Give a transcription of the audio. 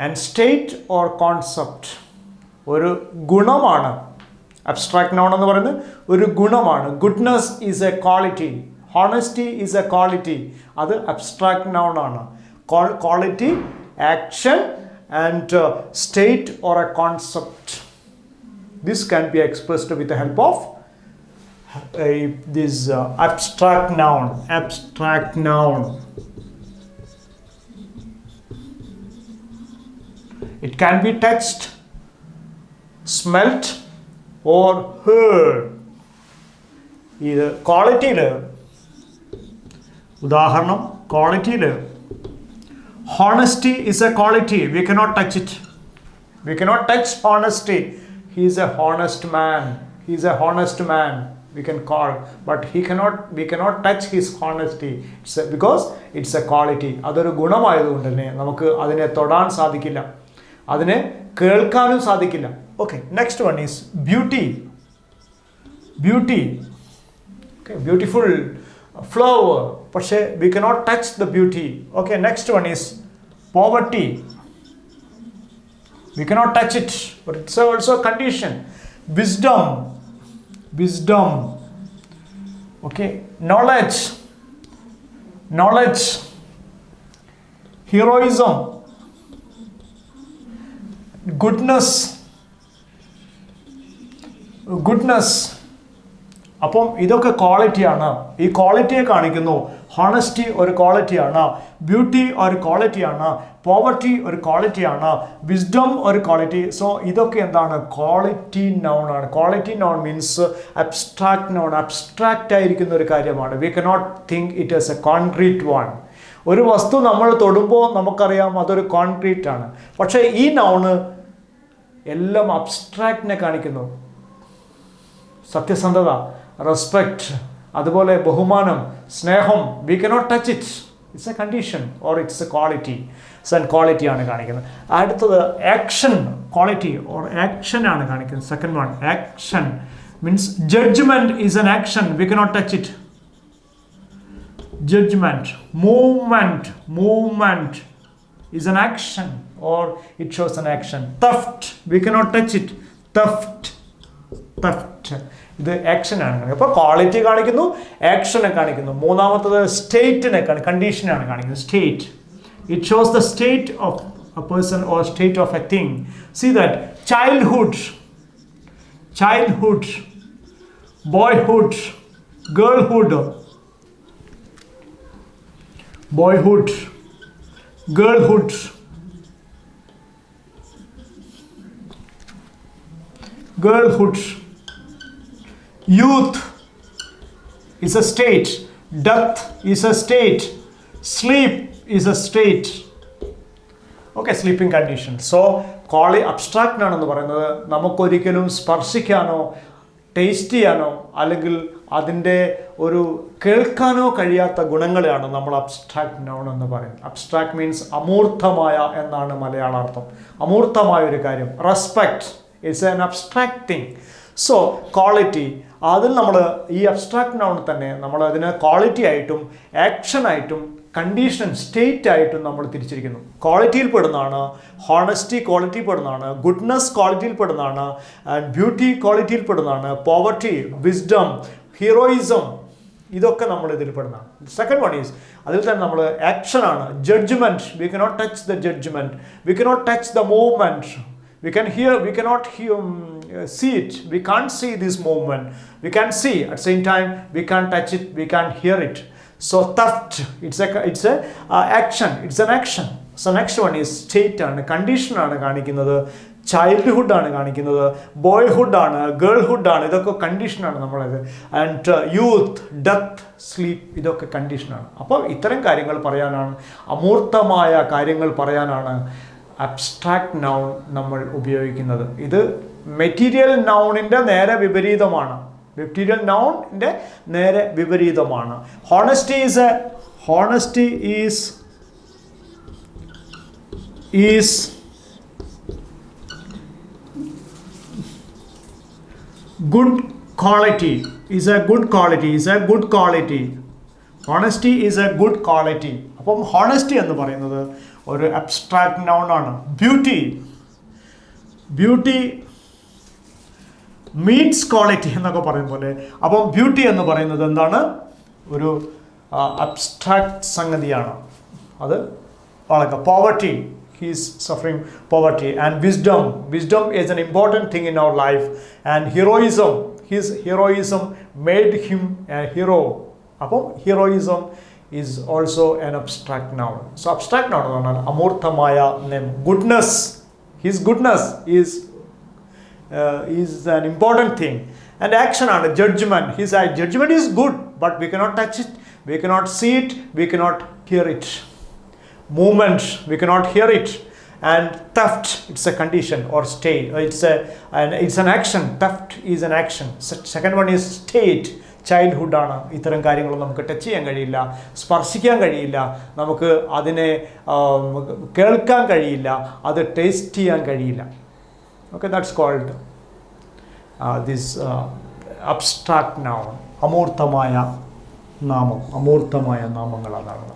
And state or concept ഒരു ഗുണമാണ്. Abstract noun എന്ന് പറയുന്നത് ഒരു ഗുണമാണ്. Goodness is A quality, honesty is A quality, അത് അബ്സ്ട്രാക്ട് നൗൺ ആണ്. Quality, action and state or A concept. This can be expressed with the help of this abstract noun. Abstract noun. It can be touched, smelt or heard. ഇത് ക്വാളിറ്റിയിൽ ഉദാഹരണം ക്വാളിറ്റിയിൽ honesty is a quality. We cannot touch it. We cannot touch honesty. He is a honest man. He is a honest man. We can call, but we cannot touch his honesty. Because it's a quality. അതൊരു ഗുണമായതുകൊണ്ട് തന്നെ നമുക്ക് അതിനെ തൊടാൻ സാധിക്കില്ല, അതിനെ കേൾക്കാനും സാധിക്കില്ല. Okay, next one is beauty. Beauty. Okay, beautiful flower. പക്ഷേ we cannot touch the beauty. Okay, next one is poverty. We cannot touch it, but it's also a condition. Wisdom. Okay, knowledge. Heroism. Goodness. അപ്പം ഇതൊക്കെ ക്വാളിറ്റിയാണ്. ഈ ക്വാളിറ്റിയെ കാണിക്കുന്നു. Honesty ഒരു ക്വാളിറ്റിയാണ്, beauty ഒരു ക്വാളിറ്റിയാണ്, പോവർട്ടി ഒരു ക്വാളിറ്റിയാണ്, വിസ്ഡം ഒരു ക്വാളിറ്റി. സോ ഇതൊക്കെ എന്താണ്? ക്വാളിറ്റി നൗൺ ആണ്. Quality noun means abstract noun. Abstract ആയിരിക്കുന്ന ഒരു കാര്യമാണ്. We cannot think it as A concrete one. ഒരു വസ്തു നമ്മൾ തൊടുമ്പോൾ നമുക്കറിയാം അതൊരു കോൺക്രീറ്റ് ആണ്. പക്ഷേ ഈ നൗണ് എല്ലാം അബ്സ്ട്രാക്റ്റിനെ കാണിക്കുന്നു. സത്യസന്ധത, റെസ്പെക്റ്റ്, അതുപോലെ ബഹുമാനം, സ്നേഹം. We cannot touch it. It's a condition or it's a quality. Quality ആണ് കാണിക്കുന്നത്. അടുത്തത് ആക്ഷൻ. ക്വാളിറ്റി ഓർ ആക്ഷൻ ആണ് കാണിക്കുന്നത്. Second one action means judgement is an action. We cannot touch it. Judgement. Movement is an action or it shows an action. Theft, we cannot touch it. Theft ഇത് action ആണ്. അപ്പോൾ quality കാണിക്കുന്നു, ആക്ഷനെ കാണിക്കുന്നു. മൂന്നാമത്തത് സ്റ്റേറ്റിനെ കണ്ടീഷനാണ് കാണിക്കുന്നത്. State, it shows the state of a person or state of a thing. See that childhood, boyhood, girlhood, girlhood. Youth is a state. Death is a state. Sleep is a state. Okay, sleeping condition. So abstract ആണെന്ന് പറയുന്നത് നമുക്കൊരിക്കലും സ്പർശിക്കാനോ taste ചെയ്യാനോ അല്ലെങ്കിൽ അതിൻ്റെ ഒരു കേൾക്കാനോ കഴിയാത്ത ഗുണങ്ങളെയാണ് നമ്മൾ abstract noun എന്ന് പറയുന്നത്. അബ്സ്ട്രാക്ട് മീൻസ് അമൂർത്തമായ എന്നാണ് മലയാളാർത്ഥം. അമൂർത്തമായ ഒരു കാര്യം. Respect it's an abstract thing. So quality, അതിൽ നമ്മൾ ഈ അബ്സ്ട്രാക്ട് നൗൺ തന്നെ നമ്മൾ അതിനെ ക്വാളിറ്റി ആയിട്ടും ആക്ഷനായിട്ടും കണ്ടീഷൻ സ്റ്റേറ്റ് ആയിട്ടും നമ്മൾ തിരിച്ചിരിക്കുന്നു. ക്വാളിറ്റിയിൽ പെടുന്നതാണ്, ഹോണസ്റ്റി ക്വാളിറ്റിയിൽ പെടുന്നതാണ്, ഗുഡ്നെസ് ക്വാളിറ്റിയിൽ പെടുന്നതാണ്, ആൻഡ് ബ്യൂട്ടി ക്വാളിറ്റിയിൽ പെടുന്നതാണ്, പോവർട്ടി, വിസ്ഡം, ഹീറോയിസം, ഇതൊക്കെ നമ്മൾ ഇതിൽ പെടുന്നതാണ്. സെക്കൻഡ് വൺ ഈസ് അതിൽ തന്നെ നമ്മൾ ആക്ഷനാണ്. Judgement, we cannot touch the judgement, we cannot touch the movement. We cannot see it. We can't see this movement. We can see at the same time. We can't touch it. We can't hear it. So theft, it's a action. It's an action. So next one is state and condition ആണ് കാണിക്കുന്നത്. Childhood ആണ് കാണിക്കുന്നത്. Boyhood ആണ്, girlhood ആണ്. ഇതൊക്കെ കണ്ടീഷനാണ് നമ്മളത്. And youth, death, sleep, ഇതൊക്കെ കണ്ടീഷനാണ്. അപ്പോൾ ഇത്തരം കാര്യങ്ങൾ പറയാനാണ്, അമൂർത്തമായ കാര്യങ്ങൾ പറയാനാണ് അബ്സ്ട്രാക്ട് നൗൺ നമ്മൾ ഉപയോഗിക്കുന്നത്. ഇത് മെറ്റീരിയൽ നൗണിൻ്റെ നേരെ വിപരീതമാണ്. Honesty is good quality. Honesty is a good quality. അപ്പം ഹോണസ്റ്റി എന്ന് പറയുന്നത് ഒരു അബ്സ്ട്രാക്ട് നൗൺ ആണ്. ബ്യൂട്ടി, ബ്യൂട്ടി മീറ്റ്സ് ക്വാളിറ്റി എന്നൊക്കെ പറയും പോലെ. അപ്പം ബ്യൂട്ടി എന്ന് പറയുന്നത് എന്താണ്? ഒരു അബ്സ്ട്രാക്ട് സംഗതിയാണ്. അത് വളരെ poverty, he is suffering poverty. And wisdom is an important thing in our life. And his heroism made him a hero. അപ്പോൾ heroism is also an abstract noun. So abstract noun എന്ന് പറഞ്ഞാൽ അമൂർത്തമായ name. His goodness is an important thing. And action ആണ് judgment. His judgment is good, but we cannot touch it, we cannot see it, we cannot hear it. Movement, we cannot hear it. And theft, it's a condition or state. It's an action. Theft is an action. Second one is state. Childhood ആണ്. ഇത്തരം കാര്യങ്ങളൊന്നും നമുക്ക് touch ചെയ്യാൻ കഴിയില്ല, സ്പർശിക്കാൻ കഴിയില്ല, നമുക്ക് അതിനെ കേൾക്കാൻ കഴിയില്ല, അത് ടേസ്റ്റ് ചെയ്യാൻ കഴിയില്ല. Okay, that's called this abstract noun. അമൂർത്തമായ നാമം, അമൂർത്തമായ നാമങ്ങൾ അതാണ്.